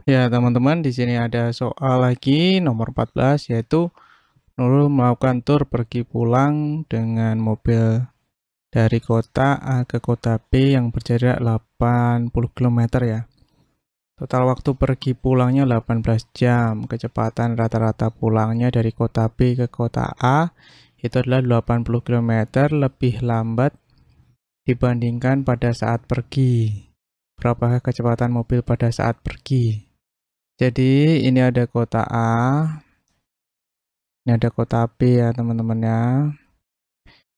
Ya, teman-teman, di sini ada soal lagi nomor 14, yaitu Nurul melakukan tur pergi pulang dengan mobil dari kota A ke kota B yang berjarak 80 km ya. Total waktu pergi pulangnya 18 jam. Kecepatan rata-rata pulangnya dari kota B ke kota A itu adalah 80 km lebih lambat dibandingkan pada saat pergi. Berapakah kecepatan mobil pada saat pergi? Jadi ini ada kota A, ini ada kota B ya teman-teman ya.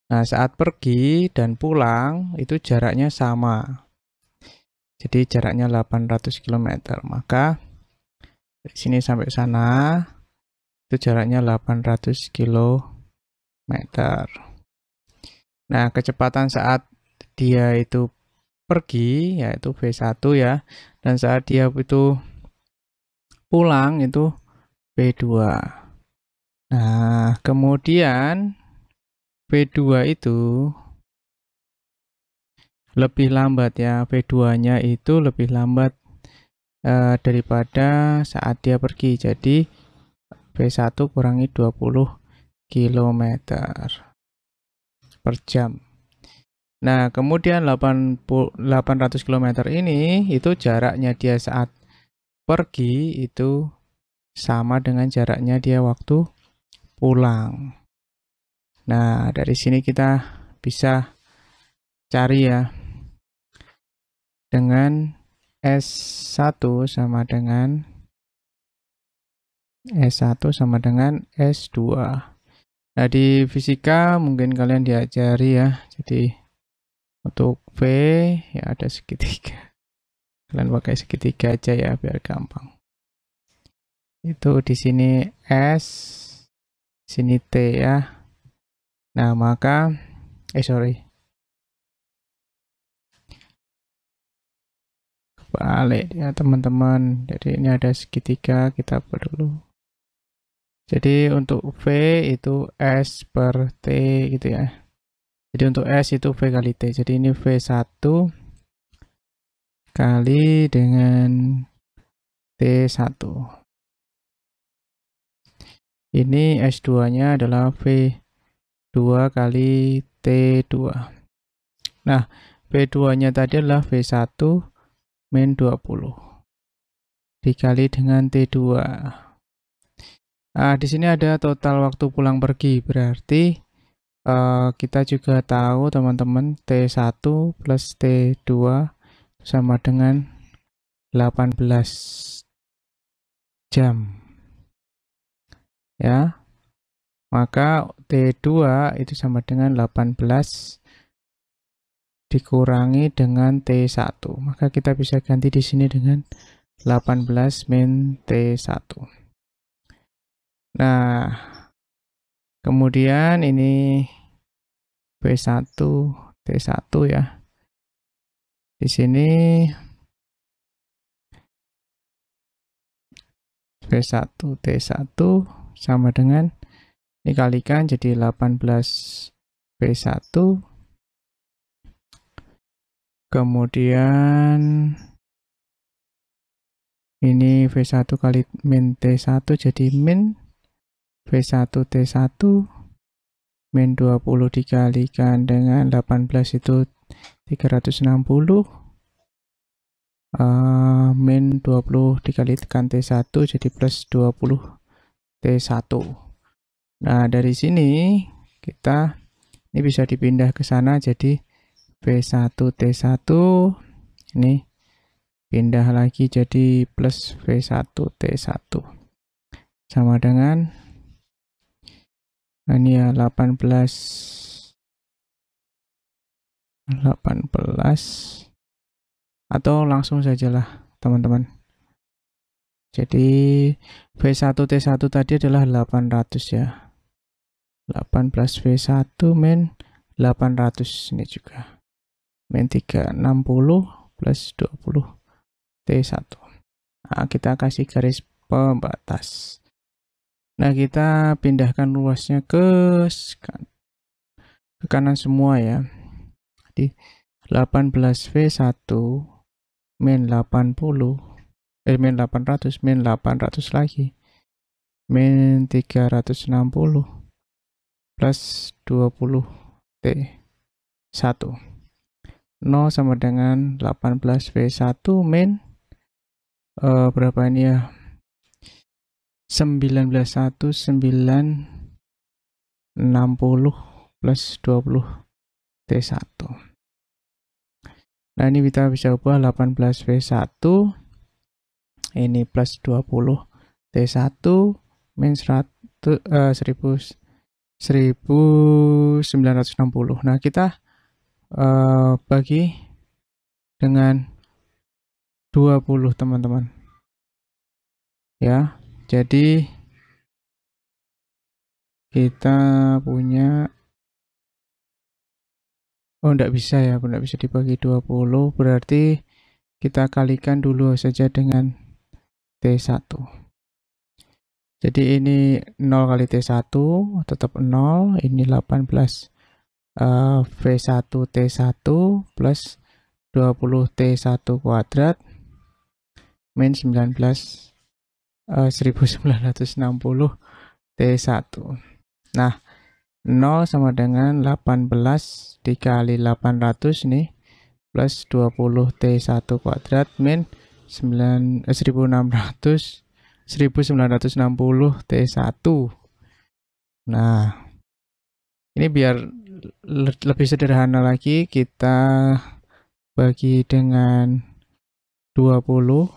Nah, saat pergi dan pulang itu jaraknya sama. Jadi jaraknya 800 km. Maka dari sini sampai sana itu jaraknya 800 km. Nah, kecepatan saat dia itu pergi yaitu V1 ya. Dan saat dia itu pulang itu V2. Nah, kemudian V2 itu lebih lambat ya, V2-nya itu lebih lambat daripada saat dia pergi. Jadi V1 kurangi 20 km per jam. Nah, kemudian 800 km ini itu jaraknya dia saat pergi itu sama dengan jaraknya dia waktu pulang. Nah, dari sini kita bisa cari ya dengan S1 sama dengan S2. Nah, di fisika mungkin kalian diajari ya. Jadi untuk V ya ada segitiga. Kalian pakai segitiga aja ya biar gampang. Itu di sini S, sini T ya. Nah, maka balik ya teman-teman. Jadi ini ada segitiga, kita buat dulu. Jadi untuk V itu S per T gitu ya. Jadi untuk S itu V kali T. Jadi ini V1 kali dengan T1. Ini S2-nya adalah V2 kali T2. Nah, V2-nya tadi adalah V1 min 20 dikali dengan T2. Nah, di sini ada total waktu pulang pergi. Berarti kita juga tahu teman-teman T1 plus T2 sama dengan 18 jam. Ya. Maka T2 itu sama dengan 18 dikurangi dengan T1. Maka kita bisa ganti di sini dengan 18 min T1. Nah, kemudian ini V1 T1 ya. Di sini V1 T1 sama dengan dikalikan jadi 18 V1, kemudian ini V1 kali min T1 jadi min V1 T1 min 20 dikalikan dengan 18 itu 360, min 20 dikalikan T1 jadi plus 20 T1. Nah, dari sini kita ini bisa dipindah ke sana jadi V1 T1 ini pindah lagi jadi plus V1 T1 sama dengan ini ya 18 atau langsung sajalah teman-teman. Jadi V1 T1 tadi adalah 800 ya. 18 V1 min 800 ini juga. Min 360 plus 20 T1. Nah, kita kasih garis pembatas. Nah, kita pindahkan luasnya ke kanan semua ya. Jadi 18 V1 min 80 min 800, min 800 lagi, min 360 plus 20 T1. 0 sama dengan 18V1 min berapa ini ya? 1960 plus 20 T1. Nah, ini kita bisa ubah 18V1 ini plus 20 T1 min 1960. Nah, kita bagi dengan 20 teman-teman ya. Jadi kita punya enggak bisa ya, enggak bisa dibagi 20, berarti kita kalikan dulu saja dengan T1. Jadi ini 0 kali T1 tetap 0, ini 18 V1 T1 plus 20 T1 kuadrat min 1960 T1. Nah, 0 sama dengan 18 dikali 800 nih plus 20 T1 kuadrat min 1960 T1. Nah, ini biar lebih sederhana lagi, kita bagi dengan 20.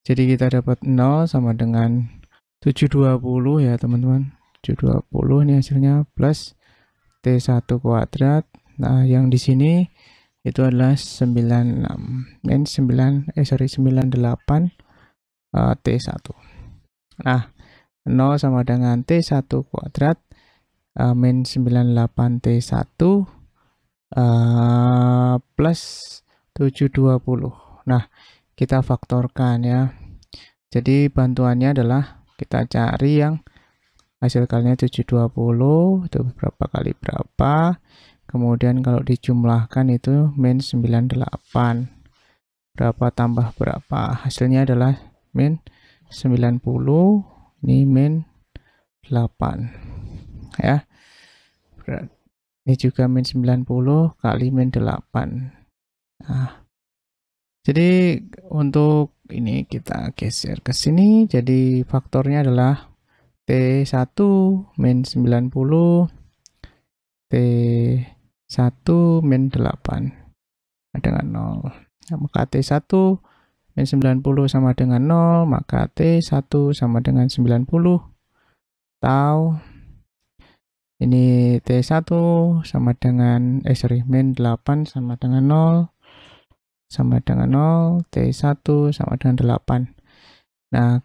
Jadi kita dapat 0 sama dengan 720 ya teman-teman. 720 ini hasilnya plus T1 kuadrat. Nah, yang di sini itu adalah 96 min 98 T1. Nah, 0 sama dengan T1 kuadrat min 98 T1 plus 720. Nah, kita faktorkan ya. Jadi bantuannya adalah kita cari yang hasil kalinya 720 itu berapa kali berapa. Kemudian kalau dijumlahkan itu min 98. Berapa tambah berapa? Hasilnya adalah min 90. Ini min 8. Ya. Ini juga min 90 kali min 8. Nah, jadi untuk ini kita geser ke sini. Jadi faktornya adalah T1 min 90 T1 min 8 dengan 0. Nah, maka T1 min 90 sama dengan 0, maka T1 sama dengan 90. Tau ini T1 sama dengan min 8 sama dengan 0 sama dengan 0, T1 sama dengan 8. Nah,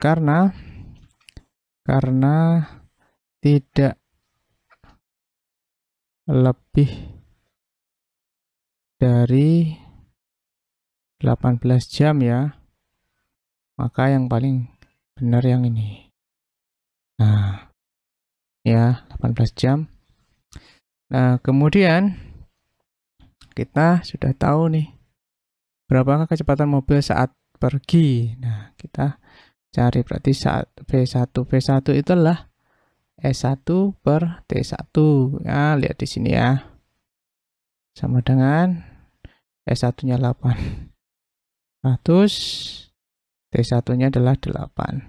karena tidak lebih dari 18 jam ya, maka yang paling benar yang ini. Nah, ya 18 jam. Nah, kemudian kita sudah tahu nih berapakah kecepatan mobil saat pergi. Nah, kita cari berarti saat V1 itu adalah S1 per T1. Ya, lihat di sini ya. Sama dengan S1-nya 800, T1-nya adalah 8.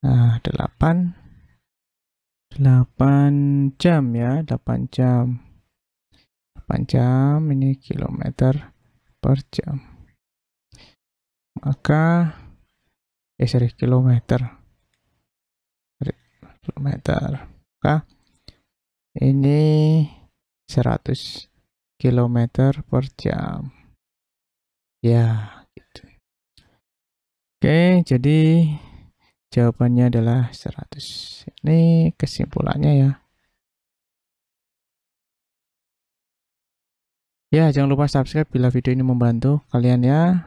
Nah, 8 jam ya, 8 jam. 8 jam ini kilometer per jam. Maka kilometer. Maka ini 100 km per jam. Ya, gitu. Oke, jadi jawabannya adalah 100. Ini kesimpulannya ya. Ya, jangan lupa subscribe bila video ini membantu kalian ya.